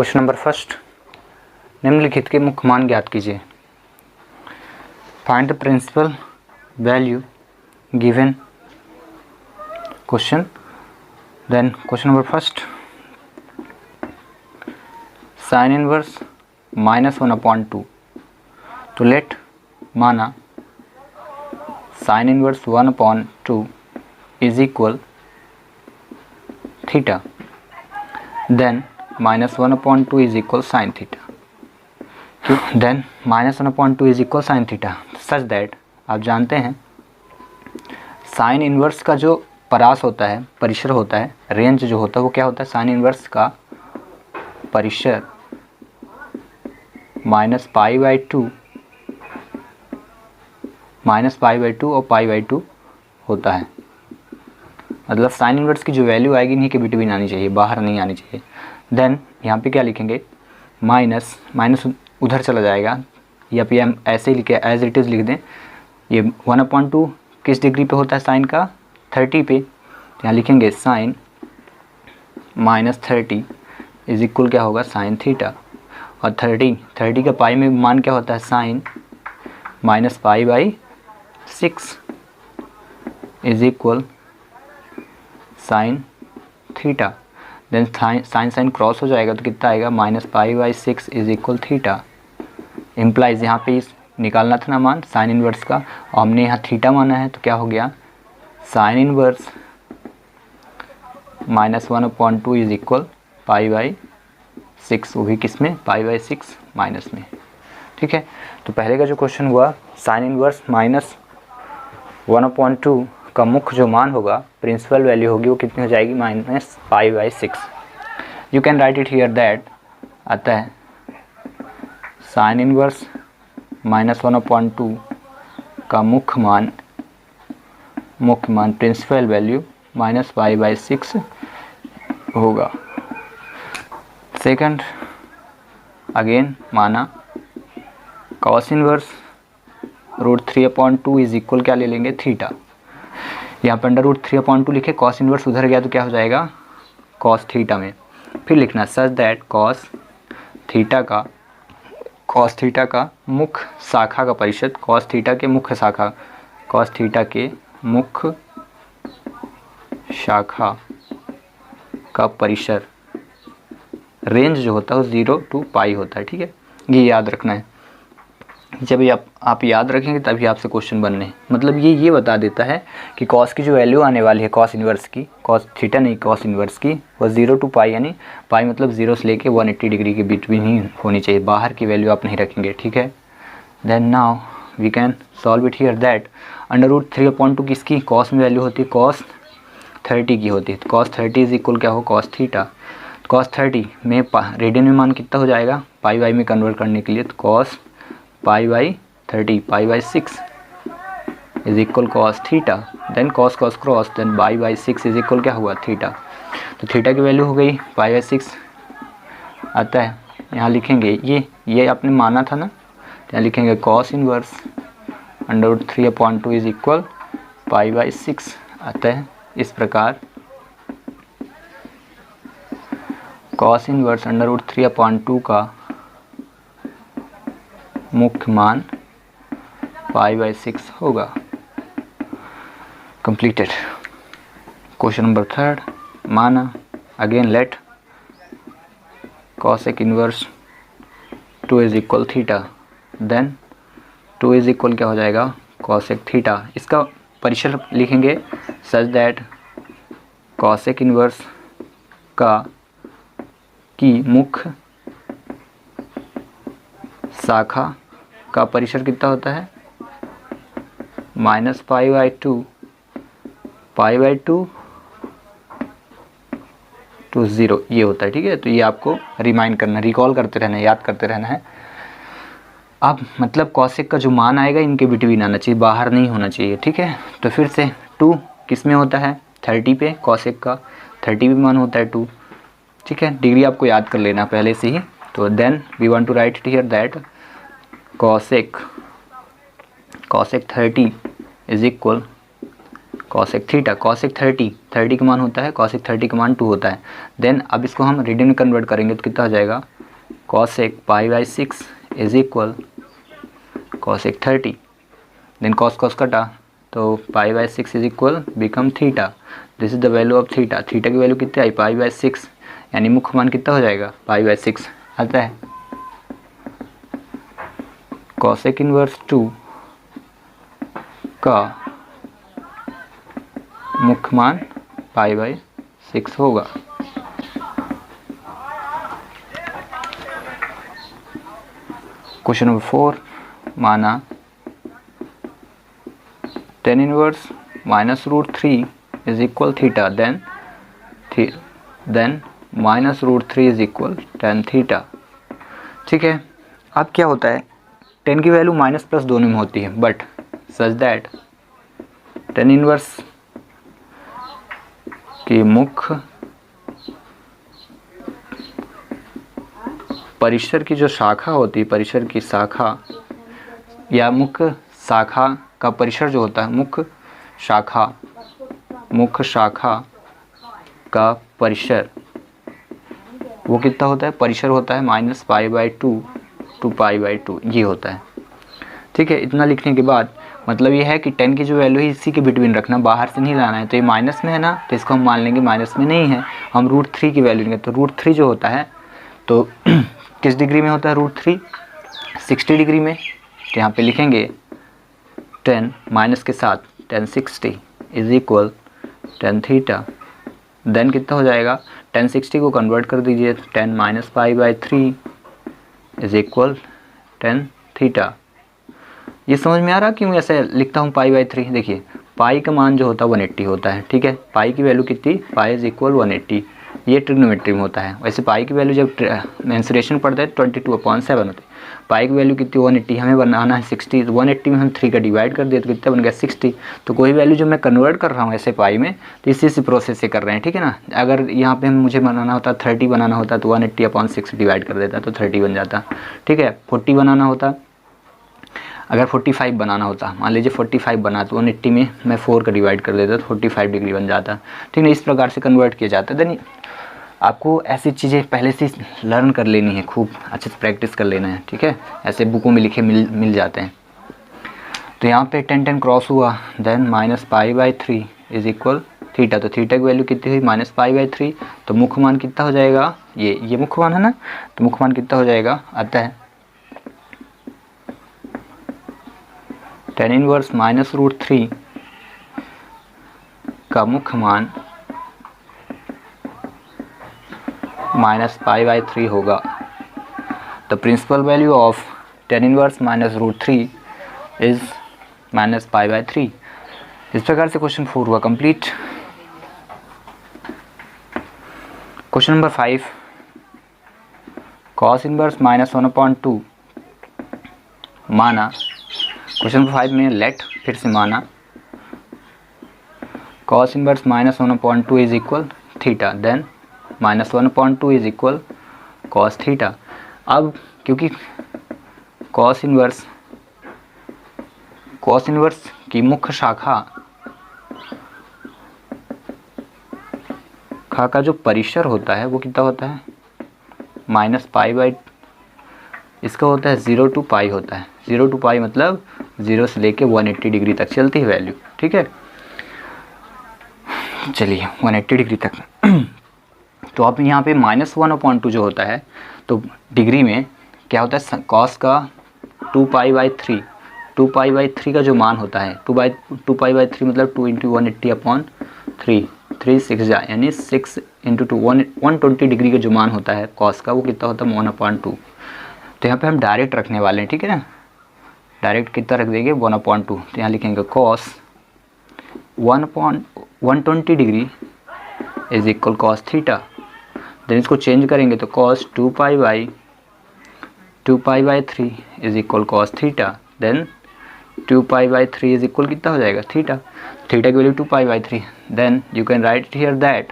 Question number first, निम्नलिखित के मुख्य मान ज्ञात कीजिए। Find the principal value given question. Then question number first, sine inverse -1/2। तो लेट माना sine inverse 1/2 is equal theta, then -1/2 is equal sine theta. Then -1/2 is equal sine theta such that, आप जानते हैं साइन इनवर्स का जो परास होता है, परिसर होता है, रेंज जो होता है वो क्या होता है, साइन इनवर्स का परिसर -π/2 और π/2 होता है। मतलब साइन इनवर्स की जो वैल्यू आएगी इन्हीं के बिटवीन आनी चाहिए, बाहर नहीं आनी चाहिए। देन यहाँ पे क्या लिखेंगे, माइनस उधर चला जाएगा, या फिर हम ऐसे ही लिखे एज इट इज़ लिख दें। ये 1/2 किस डिग्री पे होता है साइन का, 30 पे। यहाँ लिखेंगे साइन -30 इज इक्वल क्या होगा, साइन थीटा। और 30 का पाई में मान क्या होता है, sine -π/6 is equal sine theta. Then sine cross हो जाएगा तो कितना आएगा, -π/6 इज इक्वल थीटा। इम्प्लाइज यहाँ पे इस निकालना था ना मान साइन इनवर्स का, और हमने यहाँ थीटा माना है, तो क्या हो गया, साइन इनवर्स -1/2 इज इक्वल π/6, वो भी किस में, π/6 माइनस में। ठीक है, तो पहले का जो क्वेश्चन हुआ साइन इनवर्स -1/2 का मुख्य जो मान होगा, प्रिंसिपल वैल्यू होगी, वो कितनी हो जाएगी, -π/6। You can write it here that, अतः साइन इनवर्स -1/2 का मुख्य मान प्रिंसिपल वैल्यू -π/6 होगा। सेकंड, अगेन माना कॉस इनवर्स √3/2 इज इक्वल क्या ले लेंगे, थीटा। यहाँ पर √3/2 लिखे, कॉस इनवर्स उधर गया तो क्या हो जाएगा, कॉस थीटा में। फिर लिखना सच दैट कॉस थीटा का मुख्य शाखा का परिषद, कॉस थीटा के मुख्य शाखा का परिसर रेंज जो होता है वो 0 to π होता है। ठीक है, ये याद रखना है। जब आप याद रखेंगे तभी आपसे क्वेश्चन बनने हैं। मतलब ये बता देता है कि कॉस की जो वैल्यू आने वाली है, कॉस इनवर्स की, कॉस थीटा नहीं, कॉस इनवर्स की, वो 0 to π, यानी पाई मतलब 0 से लेके 180 डिग्री के बिटवीन ही होनी चाहिए, बाहर की वैल्यू आप नहीं रखेंगे। ठीक है, then now we can solve it here that √3/2 किसकी, कॉस में वैल्यू होती है, कॉस 30 की होती है। तो कॉस 30 इज इक्वल क्या हो, कॉस थीटा। कॉस 30 में रेडियन में मान कितना हो जाएगा, π/, में कन्वर्ट करने के लिए, तो cos π/30 π/6 is equal cos theta. Then cos cross, then π/6 is equal क्या हुआ, थीटा। तो थीटा की वैल्यू हो गई π/6। अतः यहाँ लिखेंगे ये आपने माना था ना, तो यहाँ लिखेंगे कॉस इनवर्स √3/2 इज इक्वल π/6। अतः इस प्रकार कॉस इनवर्स √3/2 का मुख्य मान π/6 होगा। कंप्लीटेड। क्वेश्चन नंबर थर्ड, माना again let cosec inverse 2 is equal theta, then 2 is equal क्या हो जाएगा, कॉसेक थीटा। इसका परिसर लिखेंगे सच दैट कॉसेक इनवर्स की मुख्य शाखा का परिसर कितना होता है, -π/2 to 0 ये होता है। ठीक है, तो ये आपको रिमाइंड करना, रिकॉल करते रहना, याद करते रहना है। अब मतलब कॉसेक का जो मान आएगा इनके बिटवीन आना चाहिए, बाहर नहीं होना चाहिए। ठीक है, तो फिर से 2 किस में होता है, 30 पे, कॉसेक का 30 भी मान होता है 2। ठीक है, डिग्री आपको याद कर लेना पहले से ही। तो then we want to write it here that cosec 30 is equal cosec theta, cosec 30 का मान होता है, कॉसेक 30 का मान 2 होता है। देन अब इसको हम रेडियन में कन्वर्ट करेंगे तो कितना हो जाएगा, cosec π/6 is equal cosec 30, then cos cos cut तो π/6 is equal become theta. This is the value of theta. Theta की वैल्यू कितनी आई, π/6, यानी मुख्य मान कितना हो जाएगा, π/6 आता है। कॉसेक इनवर्स 2 का मुख्य मान π/6 होगा। क्वेश्चन नंबर 4, माना tan inverse -√3 is equal theta, then -√3 is equal tan theta. ठीक है, अब क्या होता है, tan की वैल्यू माइनस प्लस दोनों में होती है, but such that tan inverse की मुख्य परिसर की जो शाखा होती है, परिसर की शाखा या मुख्य शाखा का परिसर जो होता है, मुख्य शाखा का परिसर वो कितना होता है, परिसर होता है -π/2 to π/2 ये होता है। ठीक है, इतना लिखने के बाद मतलब ये है कि 10 की जो वैल्यू है इसी के बिटवीन रखना, बाहर से नहीं लाना है। तो ये माइनस में है ना, तो इसको हम मान लेंगे माइनस में नहीं है, हम √3 की वैल्यू लेंगे। तो √3 जो होता है तो किस डिग्री में होता है √3, 60 डिग्री में। तो यहाँ पे लिखेंगे 10 माइनस के साथ tan 60 is equal tan theta. Then कितना हो जाएगा, tan 60 को कन्वर्ट कर दीजिए, 10 - π/3 इज इक्वल tan थीटा। ये समझ में आ रहा क्यों ऐसे लिखता हूँ π/3। देखिए पाई का मान जो होता है 180 होता है। ठीक है, पाई की वैल्यू कितनी, पाई इज इक्वल 180, ये ट्रिग्नोमेट्री में होता है। वैसे पाई की वैल्यू जब मेंसुरेशन पढ़ते हैं 22/7 होती है। पाई की वैल्यू कितनी 180, हमें बनाना है 60, तो 180 में हम 3 का डिवाइड कर दिया तो कितना बन गया 60। तो कोई वैल्यू जो मैं कन्वर्ट कर रहा हूँ ऐसे पाई में तो इसी प्रोसेस से कर रहे हैं। ठीक है ना, अगर यहाँ पे मुझे बनाना होता 30 बनाना होता तो 180/6 डिवाइड कर देता तो 30 बन जाता। ठीक है, 40 बनाना होता, अगर 45 बनाना होता, मान लीजिए 45 बना तो 180 में मैं 4 का डिवाइड कर देता तो 45 डिग्री बन जाता। ठीक है, इस प्रकार से कन्वर्ट किया जाता है। देन आपको ऐसी चीज़ें पहले से लर्न कर लेनी है, खूब अच्छे से प्रैक्टिस कर लेना है। ठीक है, ऐसे बुकों में लिखे मिल जाते हैं। तो यहाँ पे 10 क्रॉस हुआ, देन -π/3 इज इक्वल थीटा। तो थीटा की वैल्यू कितनी हुई, -π/3। तो मुख्य मान कितना हो जाएगा, ये मुख्य मान है ना, तो मुख्य मान कितना हो जाएगा, आता है tan इनवर्स -√3 का मुख्य मान -π/3 होगा। The principal value of tan inverse -√3 is -π/3। इस प्रकार से क्वेश्चन 4 हुआ complete. Question number 5, cos inverse -1/2 माना। क्वेश्चन नंबर 5 में लेट फिर से माना cos inverse -1/2 is equal theta, then -1/2 is equal cos theta. अब क्योंकि cos इनवर्स की मुख्य शाखा का जो परिसर होता है वो कितना होता है, -π/, इसका होता है 0 to π होता है। 0 to π मतलब 0 से लेके 180 डिग्री तक चलती है वैल्यू। ठीक है, चलिए 180 डिग्री तक। तो अब यहाँ पे -1/2 जो होता है तो डिग्री में क्या होता है, कॉस का 2π/3, 2π/3 का जो मान होता है 2π/3 मतलब 2 × 180/3, 3 6 जा यानी 6 × 2 120 डिग्री का जो मान होता है कॉस का वो कितना होता है 1/2। तो यहाँ पे हम डायरेक्ट रखने वाले हैं। ठीक है ना, डायरेक्ट कितना रख देंगे 1/2। तो यहाँ लिखेंगे cos 1/120 degree is equal cos theta. Then इसको चेंज करेंगे तो cos 2π/3 is equal cos theta. Then 2π/3 is equal कितना हो जाएगा थीटा। थीटा की value 2π/3। Then you can write here that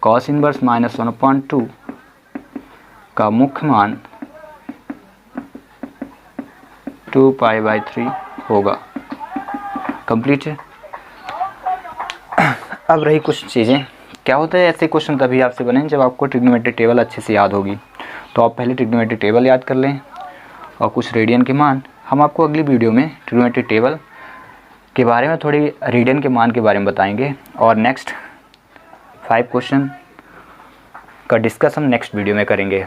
cos inverse -1/2 का मुख्य मान 2π/3 होगा। कंप्लीट है। अब रही कुछ चीज़ें, क्या होता है ऐसे क्वेश्चन तभी आपसे बने जब आपको ट्रिग्नोमेट्रिक टेबल अच्छे से याद होगी। तो आप पहले ट्रिग्नोमेट्रिक टेबल याद कर लें और कुछ रेडियन के मान। हम आपको अगली वीडियो में ट्रिग्नोमेट्रिक टेबल के बारे में, थोड़ी रेडियन के मान के बारे में बताएंगे और नेक्स्ट 5 क्वेश्चन का डिस्कस हम नेक्स्ट वीडियो में करेंगे।